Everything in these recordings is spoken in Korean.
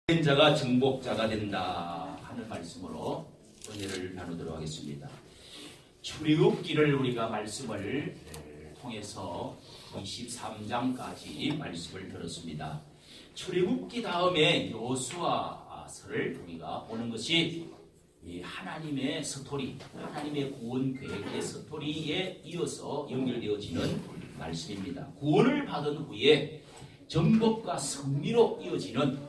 자가 정복자가 된다 하는 말씀으로 은혜를 나누도록 하겠습니다. 출애굽기를 우리가 말씀을 통해서 23장까지 말씀을 들었습니다. 출애굽기 다음에 여호수아서를 우리가 보는 것이 이 하나님의 스토리, 하나님의 구원 계획의 스토리에 이어서 연결되어지는 말씀입니다. 구원을 받은 후에 정복과 승리로 이어지는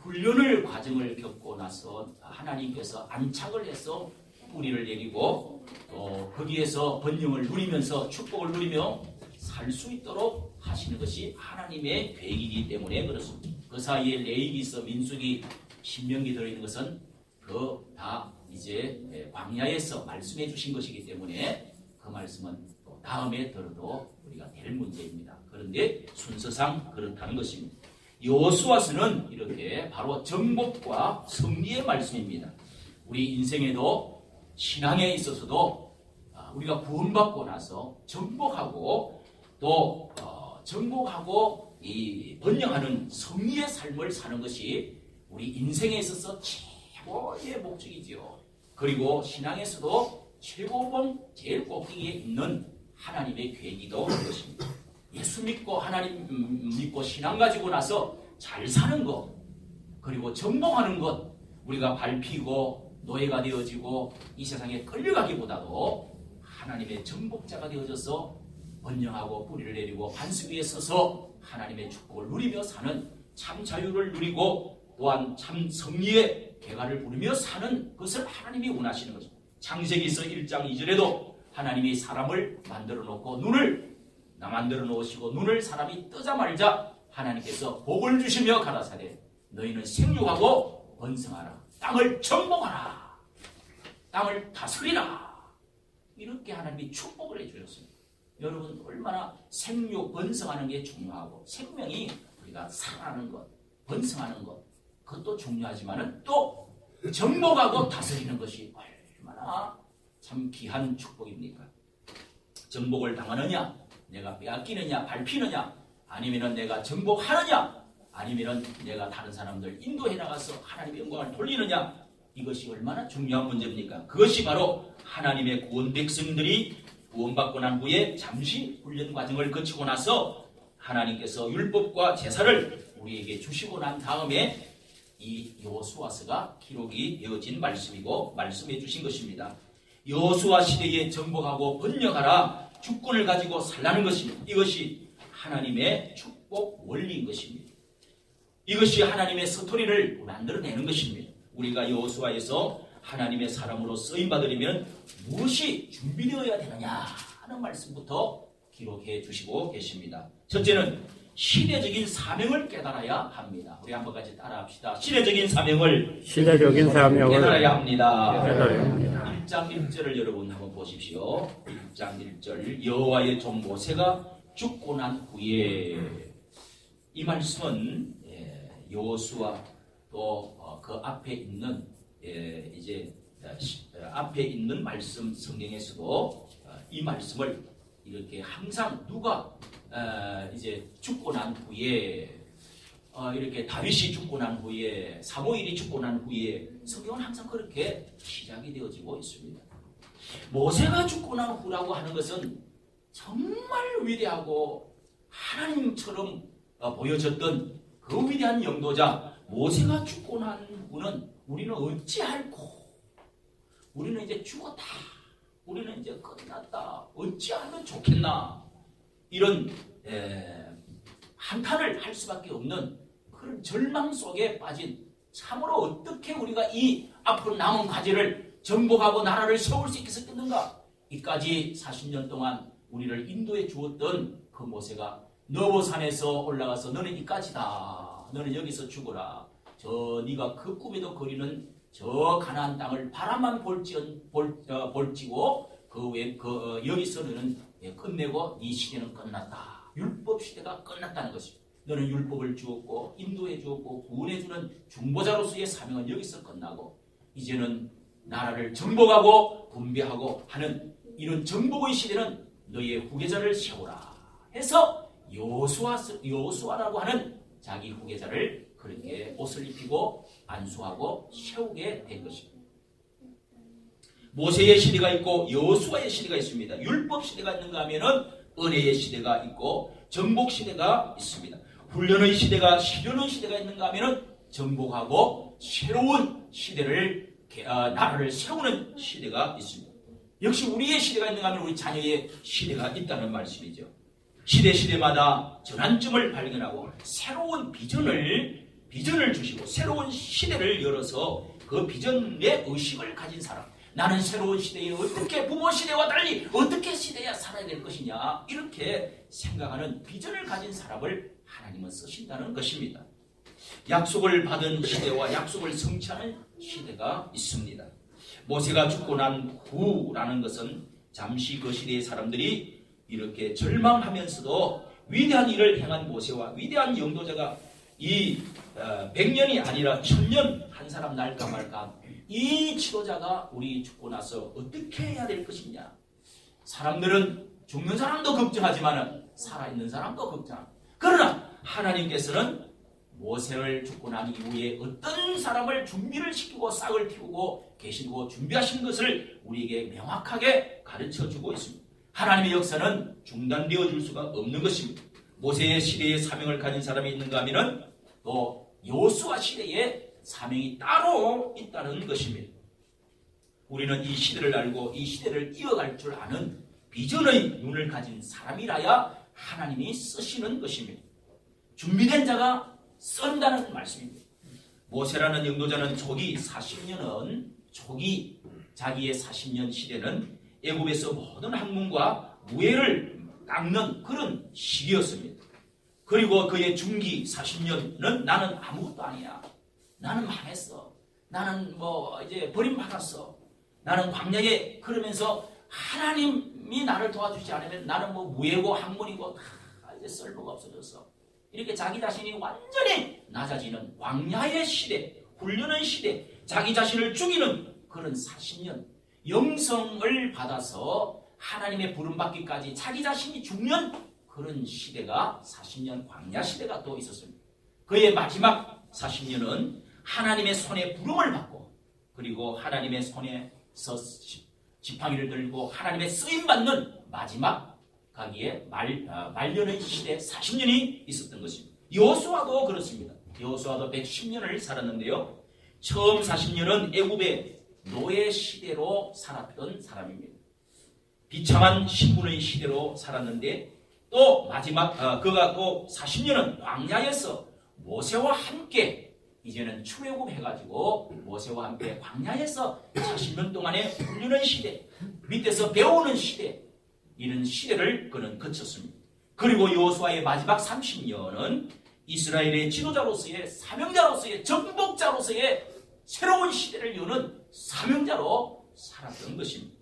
훈련을 과정을 겪고 나서 하나님께서 안착을 해서 뿌리를 내리고 또 거기에서 번영을 누리면서 축복을 누리며 살 수 있도록 하시는 것이 하나님의 계획이기 때문에 그렇습니다. 그 사이에 레위기서, 민수기, 신명기 들어있는 것은 그 다 이제 광야에서 말씀해 주신 것이기 때문에 그 말씀은 또 다음에 들어도 우리가 될 문제입니다. 그런데 순서상 그렇다는 것입니다. 여호수아서는 이렇게 바로 정복과 승리의 말씀입니다. 우리 인생에도 신앙에 있어서도 우리가 구원받고 나서 정복하고 또 정복하고 이 번영하는 승리의 삶을 사는 것이 우리 인생에 있어서 최고의 목적이지요. 그리고 신앙에서도 최고봉 제일 꼭대기에 있는 하나님의 계획이도 그것입니다. 예수 믿고 하나님 믿고 신앙 가지고 나서 잘 사는 것, 그리고 정복하는 것, 우리가 밟히고 노예가 되어지고 이 세상에 끌려가기보다도 하나님의 정복자가 되어져서 번영하고 뿌리를 내리고 반석 위에 서서 하나님의 축복을 누리며 사는 참 자유를 누리고 또한 참 승리의 개가를 부르며 사는 것을 하나님이 원하시는 것입니다. 창세기서 1장 2절에도 하나님이 사람을 만들어 놓고 눈을 만들어 놓으시고 눈을 사람이 뜨자 말자 하나님께서 복을 주시며 가라사대 너희는 생육하고 번성하라, 땅을 정복하라, 땅을 다스리라, 이렇게 하나님이 축복을 해주셨습니다. 여러분 얼마나 생육 번성하는 게 중요하고 생명이 우리가 살아나는 것, 번성하는 것 그것도 중요하지만은 또 정복하고 다스리는 것이 얼마나 참 귀한 축복입니까? 정복을 당하느냐, 내가 빼앗기느냐, 밟히느냐, 아니면은 내가 정복하느냐, 아니면은 내가 다른 사람들 인도해 나가서 하나님의 영광을 돌리느냐, 이것이 얼마나 중요한 문제입니까? 그것이 바로 하나님의 구원 백성들이 구원받고 난 후에 잠시 훈련 과정을 거치고 나서 하나님께서 율법과 제사를 우리에게 주시고 난 다음에 이 여호수아서가 기록이 되어진 말씀이고 말씀해 주신 것입니다. 여호수아 시대에 정복하고 번영하라, 주권을 가지고 살라는 것입니다. 이것이 하나님의 축복 원리인 것입니다. 이것이 하나님의 스토리를 만들어내는 것입니다. 우리가 여호수아에서 하나님의 사람으로 쓰임받으려면 무엇이 준비되어야 되느냐 하는 말씀부터 기록해 주시고 계십니다. 첫째는 시대적인 사명을 깨달아야 합니다. 우리 한번 같이 따라합시다. 시대적인 사명을 깨달아야 합니다. 1장 1절을 여러분 한번 보십시오. 1장 1절 여호와의 종 모세가 죽고 난 후에, 이 말씀은 여호수아 또 그 앞에 있는 이제 앞에 있는 말씀 성경에서도 이 말씀을 이렇게 항상 누가 이제 죽고 난 후에 이렇게 다윗이 죽고 난 후에 사무엘이 죽고 난 후에 성경은 항상 그렇게 시작이 되어지고 있습니다. 모세가 죽고 난 후라고 하는 것은 정말 위대하고 하나님처럼 보여졌던 그 위대한 영도자 모세가 죽고 난 후는 우리는 어찌할꼬, 우리는 이제 죽었다, 우리는 이제 끝났다, 어찌하면 좋겠나, 이런 한탄을 할 수밖에 없는 그런 절망 속에 빠진, 참으로 어떻게 우리가 이 앞으로 남은 과제를 정복하고 나라를 세울 수 있겠는가, 이까지 40년 동안 우리를 인도해 주었던 그 모세가 너보산에서 올라가서 너는 이까지다, 너는 여기서 죽어라, 저 네가 그 꿈에도 그리는 저 가나안 땅을 바람만 볼지고 여기서 너는 끝내고 네 시대는 끝났다, 율법 시대가 끝났다는 것입니다. 너는 율법을 주었고 인도해 주었고 구원해 주는 중보자로서의 사명은 여기서 끝나고 이제는 나라를 정복하고 분배하고 하는 이런 정복의 시대는 너의 후계자를 세우라 해서 여호수아라고 하는 자기 후계자를 그렇게 옷을 입히고 안수하고 세우게 된 것입니다. 모세의 시대가 있고 여호수아의 시대가 있습니다. 율법 시대가 있는가 하면은 은혜의 시대가 있고 정복 시대가 있습니다. 훈련의 시대가 실현의 시대가 있는가 하면은 정복하고 새로운 시대를 나라를 세우는 시대가 있습니다. 역시 우리의 시대가 있는가 하면 우리 자녀의 시대가 있다는 말씀이죠. 시대마다 전환점을 발견하고 새로운 비전을 주시고 새로운 시대를 열어서 그 비전의 의식을 가진 사람, 나는 새로운 시대에 어떻게 부모 시대와 달리 어떻게 시대에 살아야 될 것이냐 이렇게 생각하는 비전을 가진 사람을 하나님은 쓰신다는 것입니다. 약속을 받은 시대와 약속을 성취하는 시대가 있습니다. 모세가 죽고 난 후라는 것은 잠시 그 시대의 사람들이 이렇게 절망하면서도 위대한 일을 행한 모세와 위대한 영도자가 이 100년이 아니라 1000년 한 사람 날까 말까 이 지도자가 우리 죽고 나서 어떻게 해야 될 것이냐. 사람들은 죽는 사람도 걱정하지만 살아있는 사람도 걱정합니다. 그러나 하나님께서는 모세를 죽고 난 이후에 어떤 사람을 준비를 시키고 싹을 틔우고 계시고 준비하신 것을 우리에게 명확하게 가르쳐주고 있습니다. 하나님의 역사는 중단되어 줄 수가 없는 것입니다. 모세의 시대에 사명을 가진 사람이 있는가 하면 또 여호수아 시대에 사명이 따로 있다는 것입니다. 우리는 이 시대를 알고 이 시대를 이어갈 줄 아는 비전의 눈을 가진 사람이라야 하나님이 쓰시는 것입니다. 준비된 자가 쓴다는 말씀입니다. 모세라는 영도자는 초기 40년은 자기의 40년 시대는 애굽에서 모든 학문과 무예를 닦는 그런 시기였습니다. 그리고 그의 중기 40년은 나는 아무것도 아니야. 나는 망했어. 나는 이제 버림받았어. 나는 광야에 그러면서 하나님이 나를 도와주지 않으면 나는 무예고 학문이고 이제 쓸모가 없어졌어. 이렇게 자기 자신이 완전히 낮아지는 광야의 시대, 훈련의 시대, 자기 자신을 죽이는 그런 40년 영성을 받아서 하나님의 부름받기까지 자기 자신이 죽는 그런 시대가 40년 광야 시대가 또 있었습니다. 그의 마지막 40년은 하나님의 손에 부름을 받고 그리고 하나님의 손에서 지팡이를 들고 하나님의 쓰임받는 마지막 가기에 말년의 시대 40년이 있었던 것입니다. 여호수아도 그렇습니다. 여호수아도 110년을 살았는데요. 처음 40년은 애굽의 노예 시대로 살았던 사람입니다. 비참한 신분의 시대로 살았는데 또 마지막 그가 또 40년은 광야에서 모세와 함께 이제는 출애굽해가지고 모세와 함께 광야에서 40년 동안의 훈련의 시대, 밑에서 배우는 시대, 이런 시대를 그는 거쳤습니다. 그리고 여호수아의 마지막 30년은 이스라엘의 지도자로서의 사명자로서의 정복자로서의 새로운 시대를 여는 사명자로 살았던 것입니다.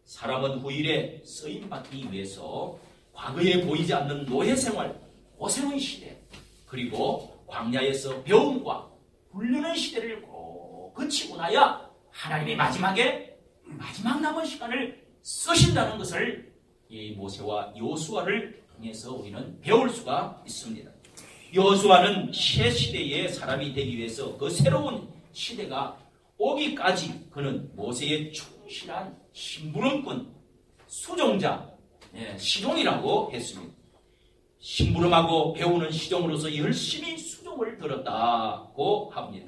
사람은 후일에 쓰임받기 위해서 과거에 보이지 않는 노예 생활, 고생의 시대, 그리고 광야에서 배움과 훈련의 시대를 꼭 거치고 나야 하나님이 마지막 남은 시간을 쓰신다는 것을 이 모세와 여호수아를 통해서 우리는 배울 수가 있습니다. 여호수아는 새 시대의 사람이 되기 위해서 그 새로운 시대가 오기까지 그는 모세의 충실한 심부름꾼, 수종자, 시종이라고 했습니다. 심부름하고 배우는 시종으로서 열심히 수종을 들었다고 합니다.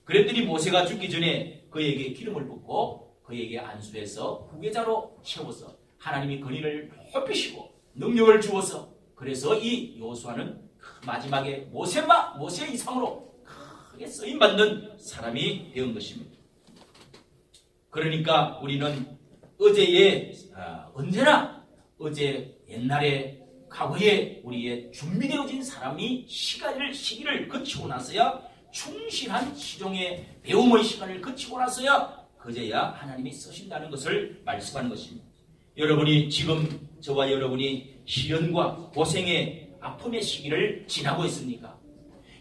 그랬더니 모세가 죽기 전에 그에게 기름을 붓고 그에게 안수해서 후계자로 세워서 하나님이 권위를 높이시고 능력을 주어서 그래서 이 여호수아는 마지막에 모세 이상으로 크게 쓰임받는 사람이 되은 것입니다. 그러니까 우리는 언제나 옛날에 과거에 우리의 준비되어진 사람이 시기를 거치고 나서야 충실한 시종의 배움의 시간을 거치고 나서야 그제야 하나님이 쓰신다는 것을 말씀하는 것입니다. 여러분이 지금 저와 여러분이 시련과 고생의 아픔의 시기를 지나고 있습니까?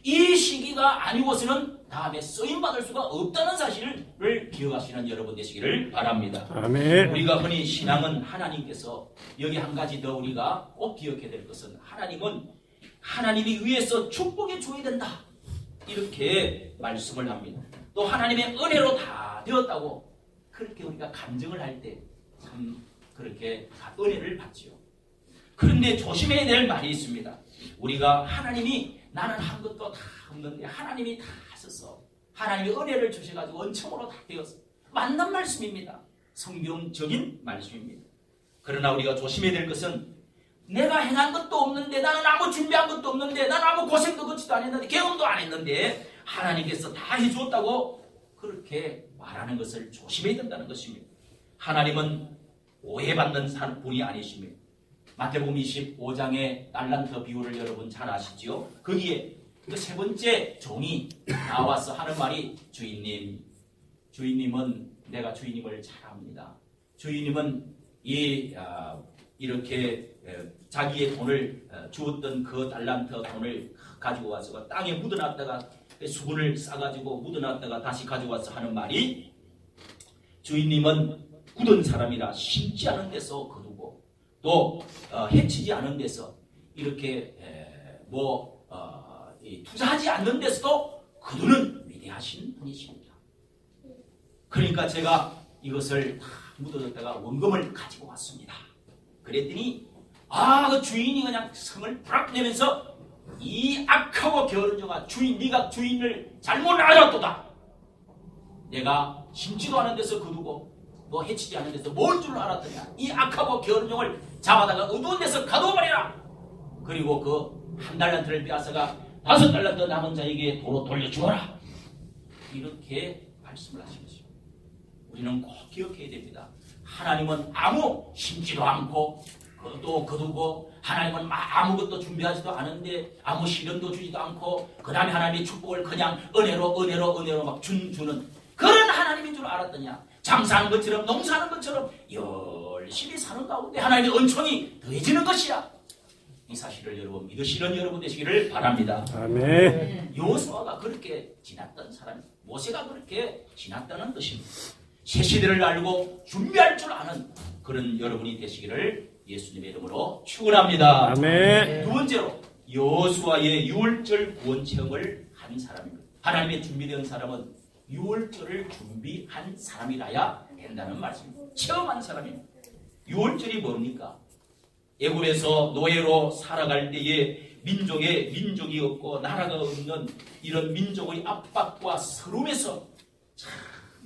이 시기가 아니고서는 다음에 쓰임받을 수가 없다는 사실을 기억하시는 여러분 되시기를 바랍니다. 아멘. 우리가 흔히 신앙은 하나님께서 여기 한 가지 더 우리가 꼭 기억해야 될 것은 하나님이 위에서 축복해 줘야 된다. 이렇게 말씀을 합니다. 또 하나님의 은혜로 다 되었다고 그렇게 우리가 간증을 할 때 참 그렇게 은혜를 받지요. 그런데 조심해야 될 말이 있습니다. 우리가 하나님이 나는 한 것도 다 없는데 하나님이 다 하셔서 하나님이 은혜를 주셔가지고 은총으로 다 되었어. 맞는 말씀입니다. 성경적인 말씀입니다. 그러나 우리가 조심해야 될 것은 내가 행한 것도 없는데 나는 아무 준비한 것도 없는데 나는 아무 고생도 그치도 안 했는데 경험도 안 했는데 하나님께서 다 해주었다고 그렇게 말하는 것을 조심해야 된다는 것입니다. 하나님은 오해받는 분이 아니십니다. 마태복음 25장의 달란트 비유를 여러분 잘 아시죠? 거기에 그 세 번째 종이 나와서 하는 말이 주인님은 내가 주인님을 잘 압니다. 주인님은 이렇게 자기의 돈을 주었던 그 달란트 돈을 가지고 와서 땅에 묻어놨다가 수분을 싸가지고 묻어놨다가 다시 가지고 와서 하는 말이 주인님은 굳은 사람이라 심지 않은 데서 거두고 또 해치지 않은 데서 이렇게 투자하지 않는 데서도 거두는 위대하신 분이십니다. 그러니까 제가 이것을 다 묻어뒀다가 원금을 가지고 왔습니다. 그랬더니 그 주인이 그냥 성을 부락 내면서 이 악하고 게으른 종아 네가 주인을 잘못 알았도다. 내가 심지도 않은 데서 거두고 너 해치지 않은 데서 뭘 줄 알았더냐. 이 악하고 게으른 종을 잡아다가 어두운 데서 가둬버리라. 그리고 그 한 달란트를 빼앗아가 5달란트 남은 자에게 도로 돌려주어라. 이렇게 말씀을 하신 것입니다. 우리는 꼭 기억해야 됩니다. 하나님은 아무 심지도 않고 또 거두고 하나님은 아무것도 준비하지도 않은데 아무 시련도 주지도 않고 그 다음에 하나님의 축복을 그냥 은혜로 막 주는 그런 하나님인 줄 알았더냐. 장사하는 것처럼 농사하는 것처럼 열심히 사는 가운데 하나님의 은총이 더해지는 것이야. 이 사실을 여러분 믿으시는 여러분 되시기를 바랍니다. 아멘. 여호수아가 그렇게 지났던 사람, 모세가 그렇게 지났다는 것입니다. 새 시대를 알고 준비할 줄 아는 그런 여러분이 되시기를 예수님의 이름으로 축원합니다. 아멘. 두 번째로 여호수아의 유월절 구원 체험을 한 사람입니다. 하나님의 준비된 사람은 유월절을 준비한 사람이라야 된다는 말씀입니다. 체험한 사람입니다. 유월절이 뭡니까? 애굽에서 노예로 살아갈 때에 민족이 없고 나라가 없는 이런 민족의 압박과 서름에서 참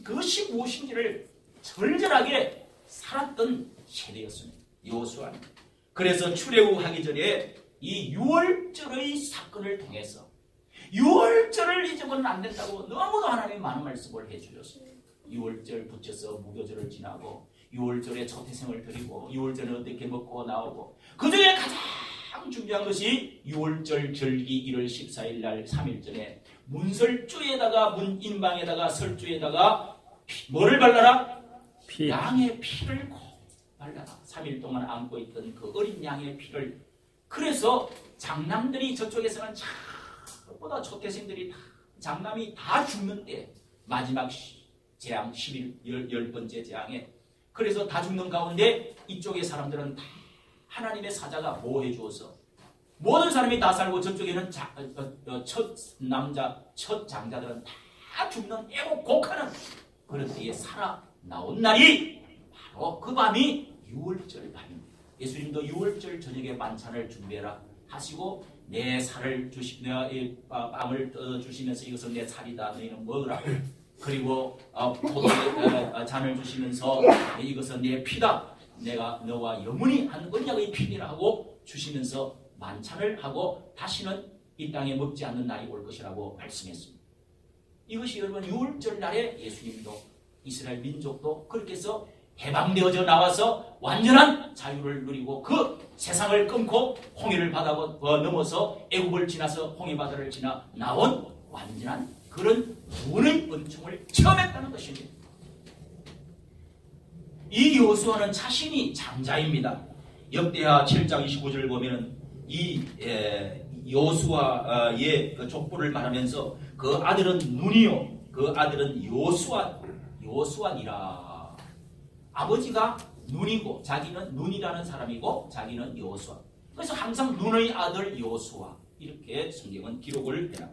그것이 무엇인지를 절절하게 살았던 세대였습니다. 여호수아는. 그래서 출애굽하기 전에 이 유월절의 사건을 통해서 유월절을 잊으면 안 된다고 너무도 하나님이 많은 말씀을 해주셨습니다. 유월절 붙여서 무교절을 지나고 유월절에 초태생을 드리고 유월절에 어떻게 먹고 나오고 그 중에 가장 중요한 것이 유월절 절기 1월 14일 날 3일 전에 문설주에다가 문인방에다가 설주에다가 뭐를 발라라? 피. 양의 피를 꼭 발라라. 3일 동안 안고 있던 그 어린 양의 피를. 그래서 장남들이 저쪽에서는 보다 초태생들이 다 장남이 다 죽는데 마지막 재앙 10번째 재앙에 그래서 다 죽는 가운데 이쪽의 사람들은 다 하나님의 사자가 보호해 주어서 모든 사람이 다 살고 저쪽에는 첫 장자들은 다 죽는 애곡곡하는 그런 때에 살아나온 날이 바로 그 밤이 유월절 밤입니다. 예수님도 유월절 저녁에 만찬을 준비해라 하시고 내 살을 빵을 주시면서 이것은 내 살이다 너희는 먹으라. 그리고 포도의 잔을 주시면서 이것은 내 피다. 내가 너와 영원히 한 언약의 피니라 하고 주시면서 만찬을 하고 다시는 이 땅에 먹지 않는 날이 올 것이라고 말씀했습니다. 이것이 여러분 유월절 날에 예수님도 이스라엘 민족도 그렇게 해서 해방되어져 나와서 완전한 자유를 누리고 그 세상을 끊고 홍해를 바다고 넘어서 애굽을 지나서 홍해바다를 지나 나온 완전한 그런 구원의 은총을 체험했다는 것입니다. 이 여호수아는 자신이 장자입니다. 역대하 7장 25절을 보면 이 여호수아의 그 족보를 말하면서 그 아들은 눈이요 그 아들은 여호수아니라. 아버지가 눈이고 자기는 눈이라는 사람이고 자기는 여호수아. 그래서 항상 눈의 아들 여호수아 이렇게 성경은 기록을 해요.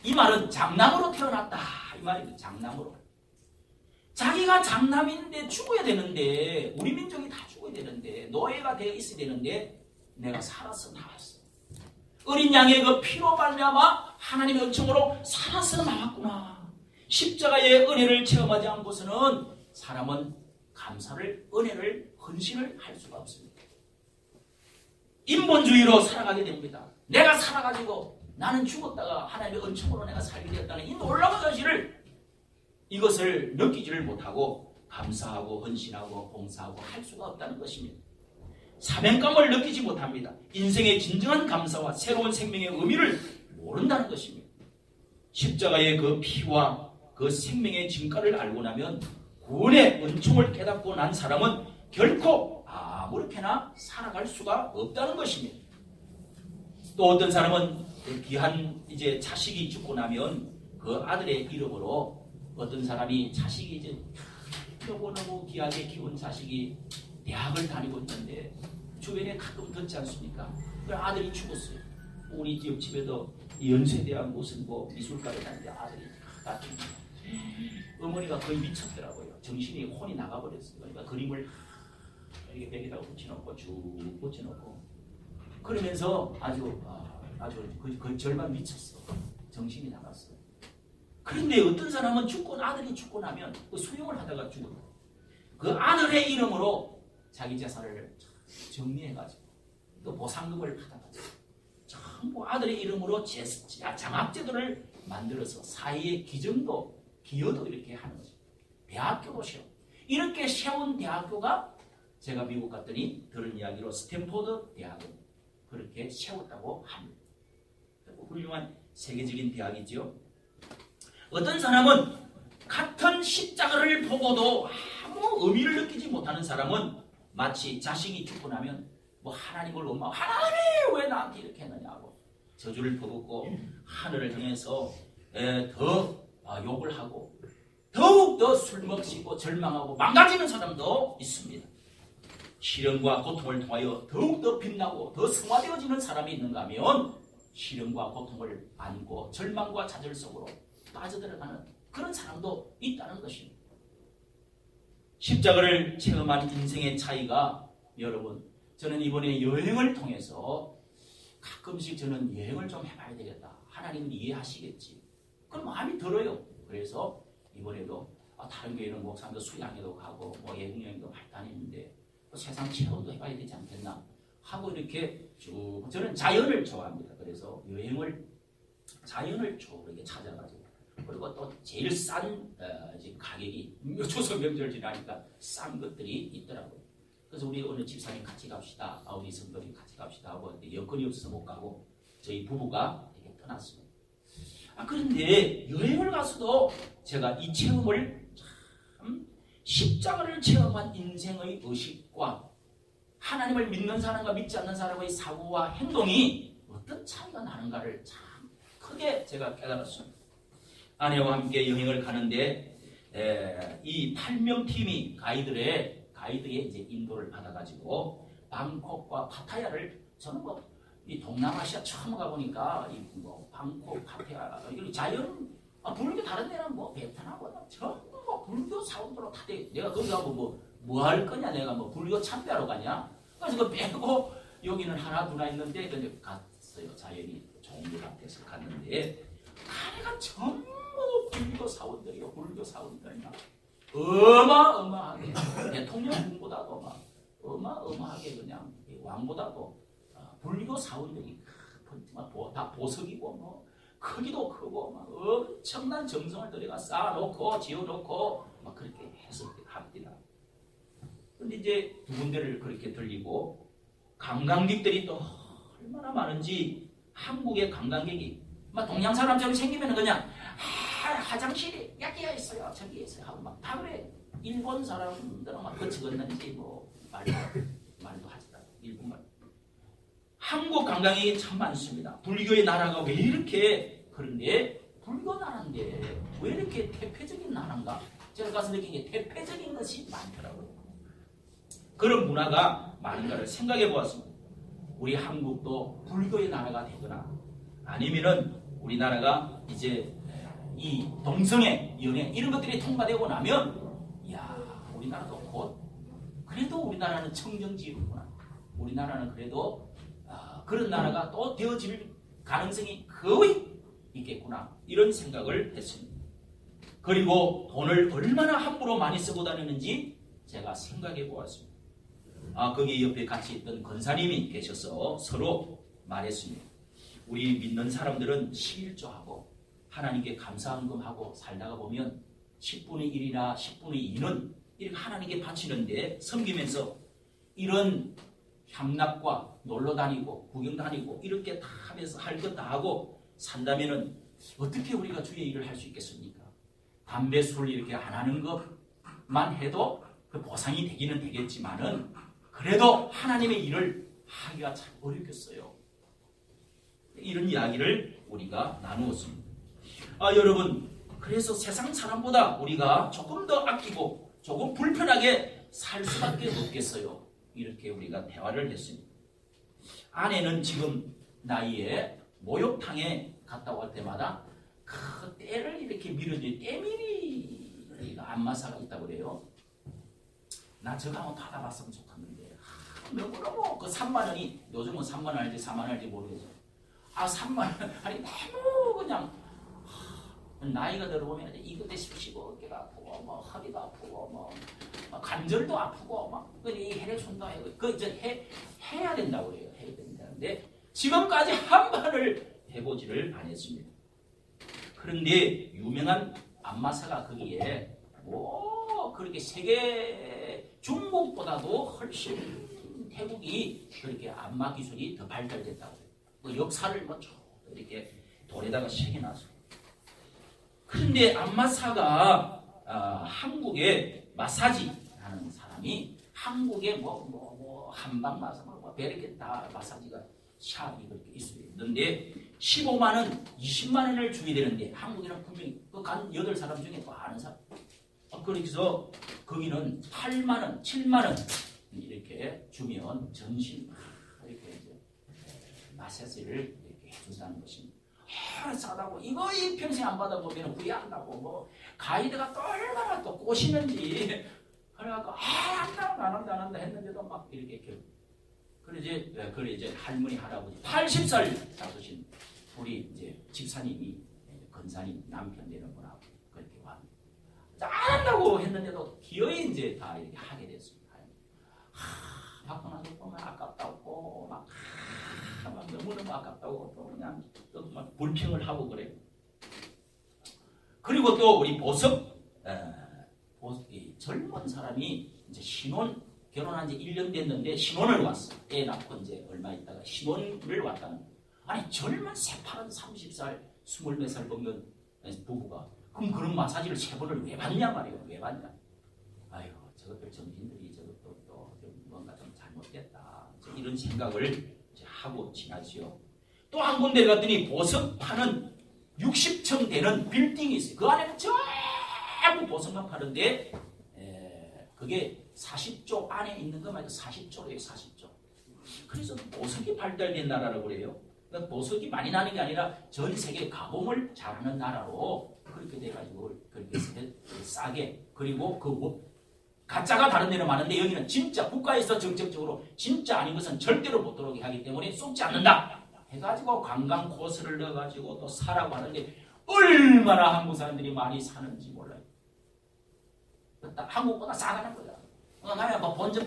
이 말은 장남으로 태어났다 이 말입니다. 장남으로. 자기가 장남인데 죽어야 되는데 우리 민족이 다 죽어야 되는데 노예가 되어 있어야 되는데 내가 살아서 나왔어. 어린 양의 그 피로 말미암아 하나님의 은총으로 살아서 나왔구나. 십자가의 은혜를 체험하지 않고서는 사람은 감사를 은혜를 헌신을 할 수가 없습니다. 인본주의로 살아가게 됩니다. 내가 살아가지고 나는 죽었다가 하나님의 은총으로 내가 살게 되었다는 이 놀라운 사실을 이것을 느끼지를 못하고 감사하고 헌신하고 봉사하고 할 수가 없다는 것입니다. 사명감을 느끼지 못합니다. 인생의 진정한 감사와 새로운 생명의 의미를 모른다는 것입니다. 십자가의 그 피와 그 생명의 진가를 알고 나면 구원의 은총을 깨닫고 난 사람은 결코 아무렇게나 살아갈 수가 없다는 것입니다. 또 어떤 사람은 귀한 이제 자식이 죽고 나면 그 아들의 이름으로 어떤 사람이 자식이 이제 너무너무 귀하게 키운 자식이 대학을 다니고 있는데 주변에 가끔 듣지 않습니까? 그 아들이 죽었어요. 우리 집에도 연세대학 무슨 뭐 미술과에 다니는데 아들이 다 죽었어요. 어머니가 거의 미쳤더라고요. 정신이 혼이 나가버렸어요. 그러니까 그림을 이렇게 벽에다가 붙여놓고 쭉 붙여놓고 그러면서 아주 그 절반 미쳤어. 정신이 나갔어. 그런데 어떤 사람은 아들이 죽고 나면 그 수용을 하다가 죽어요. 그 아들의 이름으로 자기 재산을 정리해가지고 또 보상금을 받아가지고 전부 아들의 이름으로 장학제도를 만들어서 사회의 기증도 기여도 이렇게 하는 거죠. 대학교도 세워. 이렇게 세운 대학교가 제가 미국 갔더니 들은 이야기로 스탠포드 대학은 그렇게 세웠다고 합니다. 훌륭한 세계적인 대학이죠. 어떤 사람은 같은 십자가를 보고도 아무 의미를 느끼지 못하는 사람은 마치 자식이 죽고 나면 뭐 하나님을 하나님 왜 나한테 이렇게 했느냐고 저주를 퍼붓고 하늘을 향해서 더 욕을 하고 더욱더 술 먹시고 절망하고 망가지는 사람도 있습니다. 시련과 고통을 통하여 더욱더 빛나고 더 성화되어지는 사람이 있는가 하면 시련과 고통을 안고 절망과 좌절 속으로 빠져들어가는 그런 사람도 있다는 것입니다. 십자가를 체험한 인생의 차이가 여러분 저는 이번에 여행을 통해서 가끔씩 저는 여행을 좀 해봐야 되겠다. 하나님은 이해하시겠지. 그런 마음이 들어요. 그래서 이번에도 다른 교회는 목사님도 수양회도 가고 예능여행도 많이 다니는데 세상 체험도 해봐야 되지 않겠나 하고 이렇게 쭉 저는 자연을 좋아합니다. 그래서 자연을 쭉 이렇게 찾아가지고 그리고 또 제일 싼 가격이 추석 명절 지나니까 싼 것들이 있더라고요. 그래서 우리 어느 집사님 같이 갑시다. 우리 성도님 같이 갑시다 하고 여건이 없어서 못 가고 저희 부부가 이렇게 떠났습니다. 그런데 여행을 가서도 제가 이 체험을 참 십자가를 체험한 인생의 의식과 하나님을 믿는 사람과 믿지 않는 사람의 사고와 행동이 어떤 차이가 나는가를 참 크게 제가 깨달았습니다. 아내와 함께 여행을 가는데 이 8명 팀이 가이드의 이제 인도를 받아가지고 방콕과 파타야를 저는 이 동남아시아 처음 가보니까 이 방콕, 파타야 이 자연 불교 다른 데는 베트남보다 전부 불교 사원들로 다 돼. 내가 거기 가고 뭐 할 거냐 내가 불교 참배하러 가냐. 그래서 그거 빼고 여기는 하나 두나 있는데 근데 갔어요. 자연이 종교 같아서 갔는데 아내가 전부 불교 사원들이요. 불교 사원들이나 어마어마하게 대통령궁보다도 어마어마하게 그냥 왕보다도 불교 사원들이 다 보석이고 크기도 크고 엄청난 정성을 들여가 쌓아놓고 지어놓고 그렇게 해서 합니다. 근데 이제 두 군데를 그렇게 들리고 관광객들이 또 얼마나 많은지 한국의 관광객이 동양 사람처럼 생기면 그냥 화장실이 여기에 있어요 저기에 있어요 하고 다 그래. 일본 사람들은 거치겠는지 말도 하지다. 일본말. 한국 관광객이 참 많습니다. 불교의 나라가 왜 이렇게 그런데 불교 나라인데 왜 이렇게 태폐적인 나라인가? 제가 가서 느낀 게 태폐적인 것이 많더라고요. 그런 문화가 많은가를 생각해 보았습니다. 우리 한국도 불교의 나라가 되거나 아니면은 우리나라가 이제 이 동성애, 연애 이런 것들이 통과되고 나면 야 우리나라도 곧 그래도 우리나라는 청정지구구나. 우리나라는 그래도 그런 나라가 또 되어질 가능성이 거의 있겠구나. 이런 생각을 했습니다. 그리고 돈을 얼마나 함부로 많이 쓰고 다니는지 제가 생각해 보았습니다. 거기 옆에 같이 있던 권사님이 계셔서 서로 말했습니다. 우리 믿는 사람들은 11조하고 하나님께 감사헌금하고 살다가 보면 10분의 1이나 10분의 2는 이렇게 하나님께 바치는데 섬기면서 이런 향락과 놀러 다니고 구경 다니고 이렇게 다 하면서 할 것 다 하고 산다면은 어떻게 우리가 주의 일을 할 수 있겠습니까? 담배 술 이렇게 안 하는 것만 해도 그 보상이 되기는 되겠지만은 그래도 하나님의 일을 하기가 참 어렵겠어요. 이런 이야기를 우리가 나누었습니다. 여러분, 그래서 세상 사람보다 우리가 조금 더 아끼고 조금 불편하게 살 수밖에 없겠어요. 이렇게 우리가 대화를 했습니다. 아내는 지금 나이에 목욕탕에 갔다 올 때마다 그 때를 이렇게 밀어주는 때밀이가 안마사가 있다고 그래요. 나 저거 한번 받아봤으면 좋겠는데 너무너무 그 3만 원이 요즘은 3만 원 할지 4만 원 할지 모르겠어. 3만 원 아니 너무 그냥 나이가 들어보면 이거 되십시오. 어깨가 아프고 뭐 허리가 아프고 뭐 관절도 아프고 막 이 혈액순도 그 이제 해야 된다고 그래요. 해야 된다는데 지금까지 한 번을 해보지를 않았습니다. 그런데 유명한 안마사가 거기에 뭐 그렇게 세계 중국보다도 훨씬 태국이 그렇게 안마 기술이 더 발달됐다고 해요. 그 역사를 뭐 이렇게 돌에다가 새겨놨어요. 그런데 안마사가 한국에 마사지 하는 사람이 한국에 한방 마사지 뭐 이렇게 다 마사지가 샵이 그렇게 있는데 15만 원, 20만 원을 줘야 되는데 한국이랑 분명히 간 8사람 중에 또 아는 사람. 그래서 거기는 8만 원, 7만 원 이렇게 주면 전신 이렇게 이제 마사지를 이렇게 해준다는 것입니다. 싸다고 이거 이 평생 안 받아보면 후회한다고 뭐 가이드가 또 얼마나 또 꼬시는지 그래갖고 안 한다 했는데도 막 이렇게 그래 이제 할머니 할아버지 80살 잡으신 우리 이제 집사님이 권사님 남편 되는 분하고 그렇게 왔는데 안 한다고 했는데도 기어이 이제 다 이렇게 하게 됐습니다. 받고 나서 보면 아깝다고 막 너무너무 아깝다고 또 그냥 또 막 불평을 하고 그래요. 그리고 또 우리 젊은 사람이 이제 신혼 결혼한 지 1년 됐는데 신혼을 왔어. 애 낳고 이제 얼마 있다가 신혼을 왔다는. 아니 젊은 새파란 30살, 20몇 살 먹는 부부가 그럼 그런 마사지를 3번을 왜 받냐 말이에요. 왜 받냐. 아유 저것들 정신들이 저것도 또 뭔가 좀 잘못됐다. 이런 생각을 이제 하고 지나지요. 또 한 군데 갔더니 보석 파는 60층 되는 빌딩이 있어요. 그 안에는 전부 보석만 파는데 그게 40조 안에 있는 것만 해도 40조래요. 40조. 그래서 보석이 발달된 나라라고 그래요. 그러니까 보석이 많이 나는 게 아니라 전 세계 가공을 잘하는 나라로 그렇게 돼가지고 그렇게 싸게 그리고 그 가짜가 다른 데는 많은데 여기는 진짜 국가에서 정책적으로 진짜 아닌 것은 절대로 못 들어오게 하기 때문에 쏟지 않는다 해가지고 관광 코스를 넣어가지고 또 사라고 하는데 얼마나 한국 사람들이 많이 사는지 몰라요. 한국보다 싸다는 거야. 나야 뭐 본전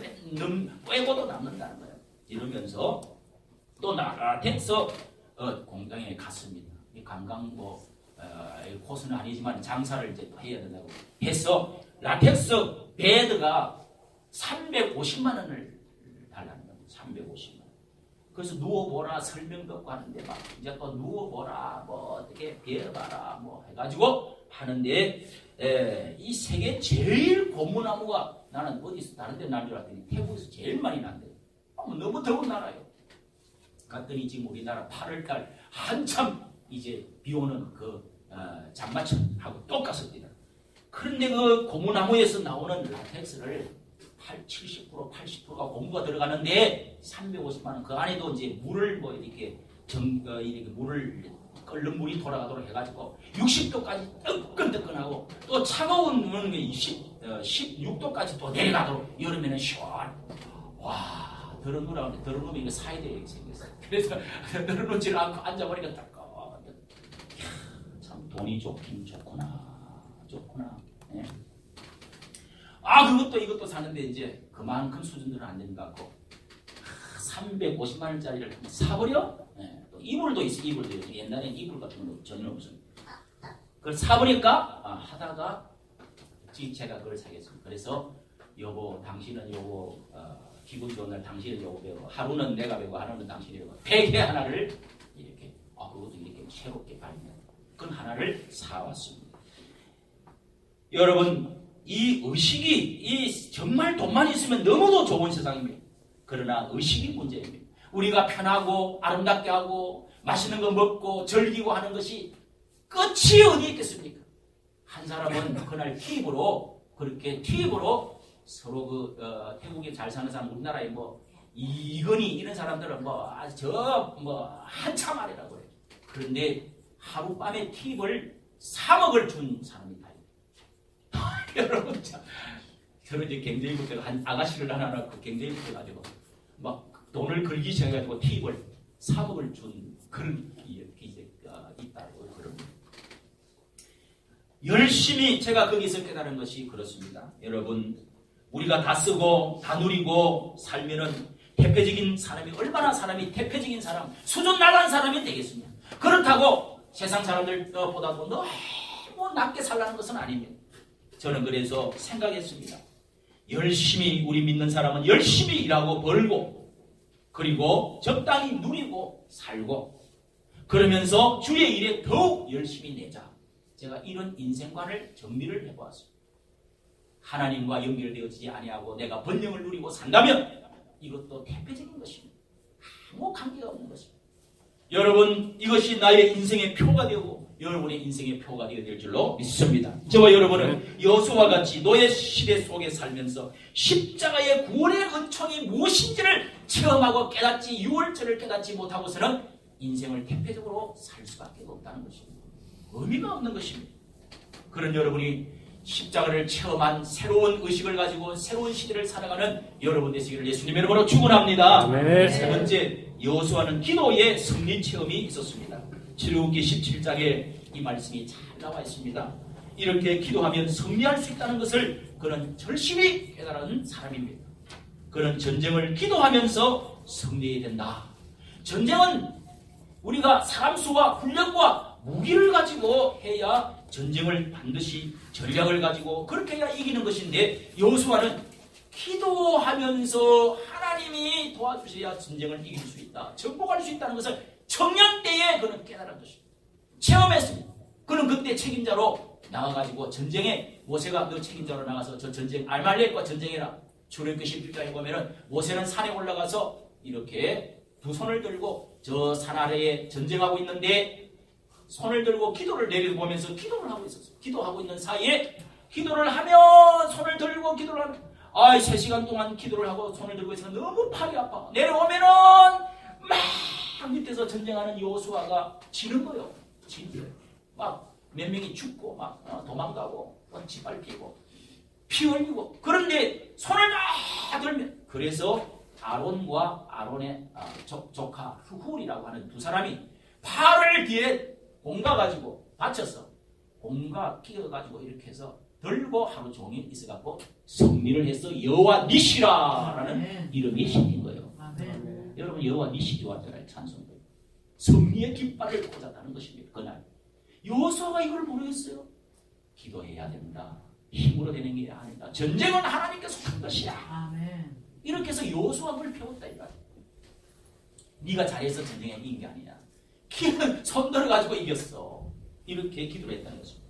빼고도 남는다는 거야. 이러면서 또 라텍스 공장에 갔습니다. 이 관광 코스는 아니지만 장사를 이제 해야 된다고 해서 라텍스 베드가 350만 원을 달라는 거예요. 350만 원. 그래서 누워보라 설명 듣고 하는데 막 이제 또 누워보라 뭐 어떻게 배워봐라 뭐 해가지고 하는데 이 세계 제일 고무나무가 나는 어디서 다른 데 난 줄 알았더니 태국에서 제일 많이 난대요. 너무 더운 나라예요. 갔더니 지금 우리나라 8월달 한참 이제 비 오는 그 장마철하고 똑같습니다. 그런데 그 고무나무에서 나오는 라텍스를 70%, 80%가 고무가 들어가는데 350만 원. 그 안에도 이제 물을 뭐 이렇게 물을 끓는 물이 돌아가도록 해가지고 60도까지 뜨끈뜨끈하고 또 차가운 물은 16도까지 또 내려가도록 여름에는 시원. 와, 더러누라고 더러누면 이거 사야 돼 이렇게 생겼어요. 그래서 더러누지를 않고 앉아버리니까 따끔. 참 돈이 좋긴 좋구나. 예. 그것도 이것도 사는데 이제 그만큼 수준들은 안 되는 것 같고 350만 원짜리를 사버려? 예. 또 이불도 있어. 이불도 있어. 옛날엔 이불 같은 거 전혀 없어요. 그걸 사버릴까? 하다가 제가 그걸 사겠습니다. 그래서 여보 당신은 요거 기분 좋은 날 당신은 요거 배고 하루는 내가 배고 하루는 당신이 배고 베개 하나를 이렇게 그것도 이렇게 새롭게 발견 그런 하나를 사왔습니다. 여러분 이 의식이 정말 돈만 있으면 너무도 좋은 세상입니다. 그러나 의식이 문제입니다. 우리가 편하고 아름답게 하고 맛있는 거 먹고 즐기고 하는 것이 끝이 어디 있겠습니까? 한 사람은 그날 팁으로 서로 태국에 잘 사는 사람 우리나라에 이건희 이런 사람들은 한참 아래라고 해요. 그런데 하룻밤에 팁을 3억을 준 사람이 다 있어요. 여러분 저는 이제 굉장히 그때가 한 아가씨를 하나 낳고 굉장히 그래가지고 돈을 걸기 시작해가지고 팁을 3억을 준 그런 기세가 있다고 그럽니다. 열심히 제가 거기서 깨달은 것이 그렇습니다. 여러분 우리가 다 쓰고 다 누리고 살면은 대표적인 사람이 얼마나 사람이 대표적인 사람 수준 나간 사람이 되겠습니까? 그렇다고 세상 사람들보다도 너무 낮게 살라는 것은 아닙니다. 저는 그래서 생각했습니다. 열심히 우리 믿는 사람은 열심히 일하고 벌고 그리고 적당히 누리고 살고 그러면서 주의 일에 더욱 열심히 내자. 제가 이런 인생관을 정리를 해보았습니다. 하나님과 연결되어지지 아니하고 내가 번영을 누리고 산다면 이것도 대표적인 것입니다. 아무 관계가 없는 것입니다. 여러분 이것이 나의 인생의 표가 되고 여러분의 인생의 표가 되어야 될 줄로 믿습니다. 저와 여러분은 여호수아와 같이 노예 시대 속에 살면서 십자가의 구원의 은총이 무엇인지를 체험하고 깨닫지 유월절을 깨닫지 못하고서는 인생을 대표적으로 살 수밖에 없다는 것입니다. 의미가 없는 것입니다. 그런 여러분이 십자가를 체험한 새로운 의식을 가지고 새로운 시대를 살아가는 여러분 되시기를 예수님의 이름으로 축원합니다. 세 번째 여호수아는 기도의 승리 체험이 있었습니다. 출애굽기 17장에 이 말씀이 잘 나와 있습니다. 이렇게 기도하면 승리할 수 있다는 것을 그는 절실히 깨달은 사람입니다. 그는 전쟁을 기도하면서 승리해야 된다. 전쟁은 우리가 사람 수와 훈련과 무기를 가지고 해야 전쟁을 반드시 전략을 가지고 그렇게 해야 이기는 것인데 여호수아는 기도하면서 하나님이 도와주셔야 전쟁을 이길 수 있다. 정복할 수 있다는 것을 청년 때에 그는 깨달은 것입니다. 체험했습니다. 그는 그때 책임자로 나가가지고 전쟁에 모세가 너 책임자로 나가서 저 전쟁 알말렉과 전쟁해라. 출애굽기 17장에 보면은 모세는 산에 올라가서 이렇게 두 손을 들고 저 산 아래에 전쟁하고 있는데 손을 들고 기도를 내려보면서 기도를 하고 있었어요. 기도하고 있는 사이에 기도를 하면 손을 들고 기도를 하면 3시간 동안 기도를 하고 손을 들고 있으면 너무 팔이 아파. 내려오면은 막 밑에서 전쟁하는 여호수아가 지는 거예요. 지는 거예요. 막 몇 명이 죽고 막 도망가고 짓밟히고 피 흘리고 그런데 손을 다 들면 그래서 아론과 아론의 조카 훌이라고 하는 두 사람이 팔을 뒤에 공가 가지고 받쳐서 공가 끼어가지고 이렇게 해서 들고 하루 종일 있어갖고 승리를 해서 여호와 니시라라는 이름이 생긴 거예요. 여러분 여호와 니시 좋았잖아요. 찬송도 승리의 깃발을 꽂았다는 것입니다. 그날 여호수아가 이걸 모르겠어요. 기도해야 된다. 힘으로 되는 게 아니다. 전쟁은 하나님께서 한 것이야. 아멘. 이렇게 해서 여호수아가 그걸 배웠다 이거야. 네가 잘해서 전쟁에 이긴 게 아니야. 손 들어가지고 이겼어. 이렇게 기도를 했다는 것입니다.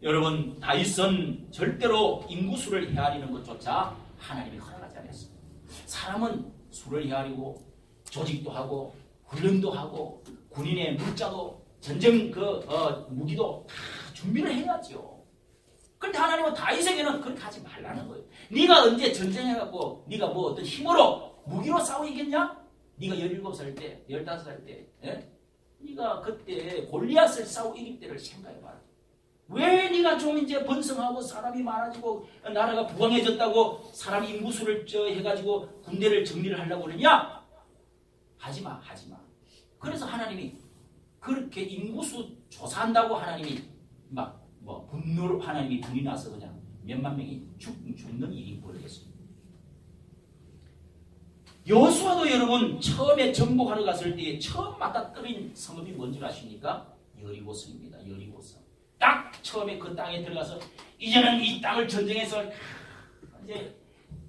여러분 다윗은 절대로 인구수를 헤아리는 것조차 하나님이 허락하지 않았습니다. 사람은 수를 헤아리고 조직도 하고 훈련도 하고 군인의 물자도 전쟁 무기도 다 준비를 해야죠. 그런데 하나님은 다윗에게는 그렇게 하지 말라는 거예요. 네가 언제 전쟁해갖고 네가 어떤 힘으로 무기로 싸워 이겼냐? 네가 17살 때 15살 때 네가 그때 골리앗을 싸우고 이길 때를 생각해봐라. 왜 네가 좀 이제 번성하고 사람이 많아지고 나라가 부강해졌다고 사람 인구수를 해가지고 군대를 정리를 하려고 그러냐? 하지마. 그래서 하나님이 그렇게 인구수 조사한다고 하나님이 분노로 하나님이 불이 나서 그냥 몇만 명이 죽는 일이 벌어졌습니다. 여호수아도 여러분 처음에 정복하러 갔을 때 처음 맞닥뜨린 성읍이 뭔지 아십니까? 여리고성입니다. 여리고성. 딱 처음에 그 땅에 들어가서 이제는 이 땅을 전쟁해서 이제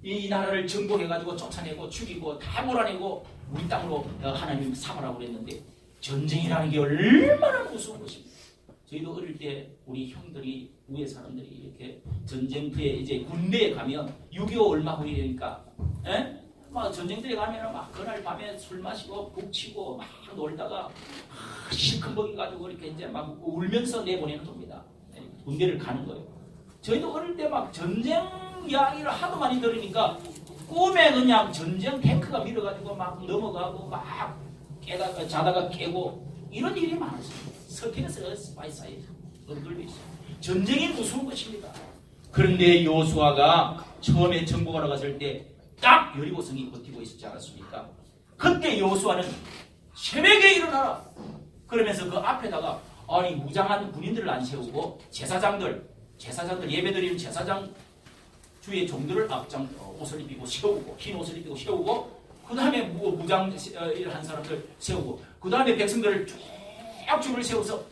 이 나라를 정복해가지고 쫓아내고 죽이고 다 몰아내고 우리 땅으로 하나님 삼으라고 그랬는데 전쟁이라는 게 얼마나 무서운 것입니다. 저희도 어릴 때 우리 형들이 위에 사람들이 이렇게 전쟁터에 이제 군대에 가면 6.25 얼마 후이니까 막 전쟁터에 가면 막 그날 밤에 술 마시고 북치고 막 놀다가 시큰벅이 가지고 이렇게 이제 막 울면서 내보내는 겁니다. 군대를 가는 거예요. 저희도 어릴 때 막 전쟁 이야기를 하도 많이 들으니까 꿈에 그냥 전쟁 탱크가 밀어가지고 막 넘어가고 막 깨다가 자다가 깨고 이런 일이 많았어요. 석회에서 스파이사에 엉들고 있어요. 전쟁이 무서운 것입니다. 그런데 여호수아가 처음에 정복하러 갔을 때 딱 여리고성이 버티고 있었지 않았습니까? 그때 여호수아는 새벽에 일어나라 그러면서 그 앞에다가 아니 무장한 군인들을 안 세우고 제사장들 예배드리는 제사장 주의 종들을 앞장 옷을 입히고 세우고 흰 옷을 입히고 세우고 그 다음에 무장 한 사람들 세우고 그 다음에 백성들을 쭉 줄을 세워서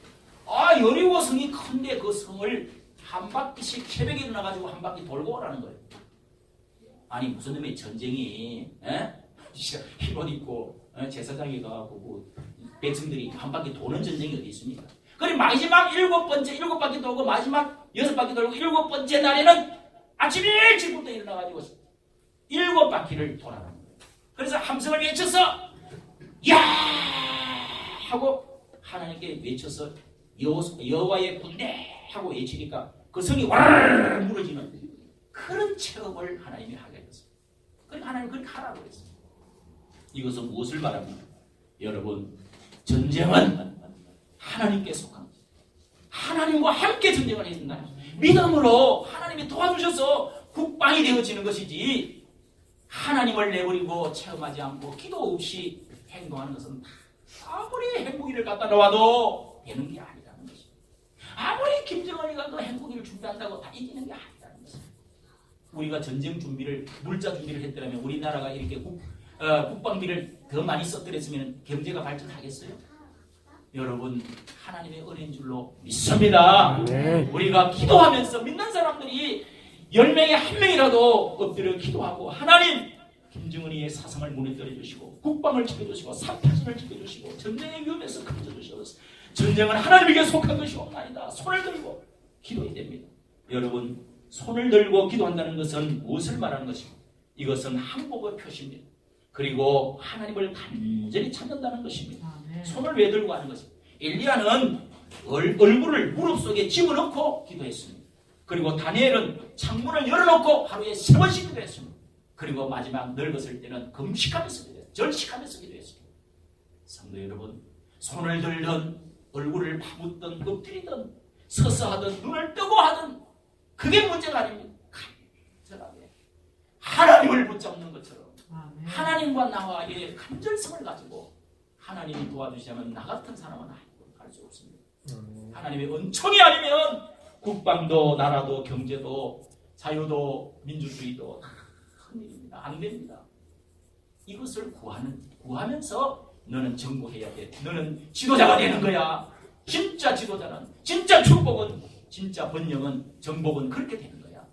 여리고성이 큰데 그 성을 한 바퀴씩 새벽에 일어나가지고 한 바퀴 돌고 오라는 거예요. 아니 무슨 놈의 전쟁이 흰 옷 입고 제사장이 가고 백성들이 한 바퀴 도는 전쟁이 어디 있습니까? 그리고 마지막 7바퀴 돌고 마지막 6바퀴 돌고 7번째 날에는 아침 일찍부터 일어나가지고 7바퀴를 돌아가는 거예요. 그래서 함성을 외쳐서 야 하고 하나님께 외쳐서 여호와의 군대 하고 외치니까 그 성이 와르르 무너지는 그런 체험을 하나님이 하게 됐어요. 그러니까 하나님이 그렇게 하라고 했어요. 이것은 무엇을 말합니까? 여러분 전쟁은 하나님께 속한 거예요. 하나님과 함께 전쟁을 해야 된다. 믿음으로 하나님이 도와주셔서 국방이 되어지는 것이지 하나님을 내버리고 체험하지 않고 기도 없이 행동하는 것은 아무리 행복이를 갖다 놓아도 되는 게 아니라는 것입니다. 아무리 김정은이가 그 행복이를 준비한다고 다 이기는 게 아니라는 것입니다. 우리가 전쟁 준비를 물자 준비를 했더라면 우리나라가 이렇게 국방비를 더 많이 썼더랬으면 경제가 발전하겠어요? 여러분 하나님의 은혜인 줄로 믿습니다. 우리가 기도하면서 믿는 사람들이 10명에 1명이라도 엎드려 기도하고 하나님 김정은이의 사상을 무너뜨려 주시고 국방을 지켜주시고 3파전을 지켜주시고 전쟁의 위험에서 건져주시옵소서. 전쟁은 하나님에게 속한 것이 없나이다. 손을 들고 기도해야 됩니다. 여러분 손을 들고 기도한다는 것은 무엇을 말하는 것입니까? 이것은 항복의 표시입니다. 그리고 하나님을 간절히 찾는다는 것입니다. 손을 왜 들고 하는 것입니까? 엘리야는 얼굴을 무릎 속에 집어넣고 기도했습니다. 그리고 다니엘은 창문을 열어놓고 하루에 3번씩 기도했습니다. 그리고 마지막 늙었을 때는 금식하면서 기도했습니다. 절식하면서 기도했습니다. 성도 여러분 손을 들든 얼굴을 파묻든 엎드리든 서서 하든 눈을 뜨고 하든 그게 문제가 아닙니다. 간절하게 하나님을 붙잡는 것처럼 하나님과 나와의 간절성을 가지고 하나님이 도와주시면 나 같은 사람은 할 수 없습니다. 하나님의 은총이 아니면 국방도 나라도 경제도 자유도 민주주의도 큰 일입니다. 안 됩니다. 이것을 구하면서 너는 정복해야 돼. 너는 지도자가 되는 거야. 진짜 지도자는 진짜 축복은 진짜 번영은 정복은 그렇게 되는 거야.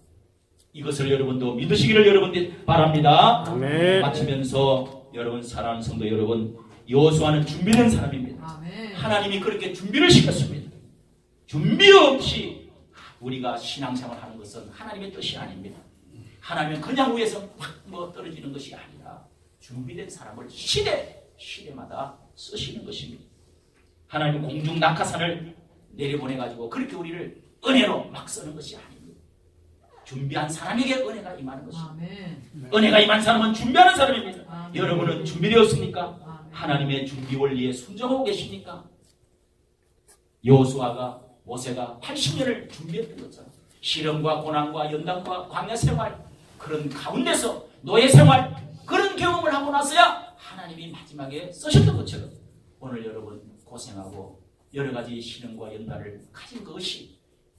이것을 여러분도 믿으시기를 여러분들 바랍니다. 아멘. 마치면서 여러분 사랑하는 성도 여러분 여호수아는 준비된 사람입니다. 아멘. 하나님이 그렇게 준비를 시켰습니다. 준비 없이 우리가 신앙생활을 하는 것은 하나님의 뜻이 아닙니다. 하나님은 그냥 위에서 막 떨어지는 것이 아니라 준비된 사람을 시대마다 쓰시는 것입니다. 하나님은 공중 낙하산을 내려보내가지고 그렇게 우리를 은혜로 막 쓰는 것이 아닙니다. 준비한 사람에게 은혜가 임하는 것입니다. 아멘. 은혜가 임한 사람은 준비하는 사람입니다. 아멘. 여러분은 준비되었습니까? 아멘. 하나님의 준비 원리에 순종하고 계십니까? 여호수아가 모세가 80년을 준비했던 것처럼 시련과 고난과 연단과 광야 생활 그런 가운데서 노예 생활 그런 경험을 하고 나서야 하나님이 마지막에 쓰셨던 것처럼 오늘 여러분 고생하고 여러 가지 시련과 연단을 가진 그것이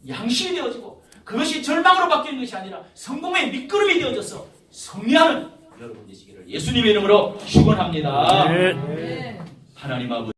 양식이 되어지고 그것이 절망으로 바뀌는 것이 아니라 성공의 밑거름이 되어져서 승리하는 여러분 되시기를 예수님의 이름으로 축원합니다. 하나님 아버지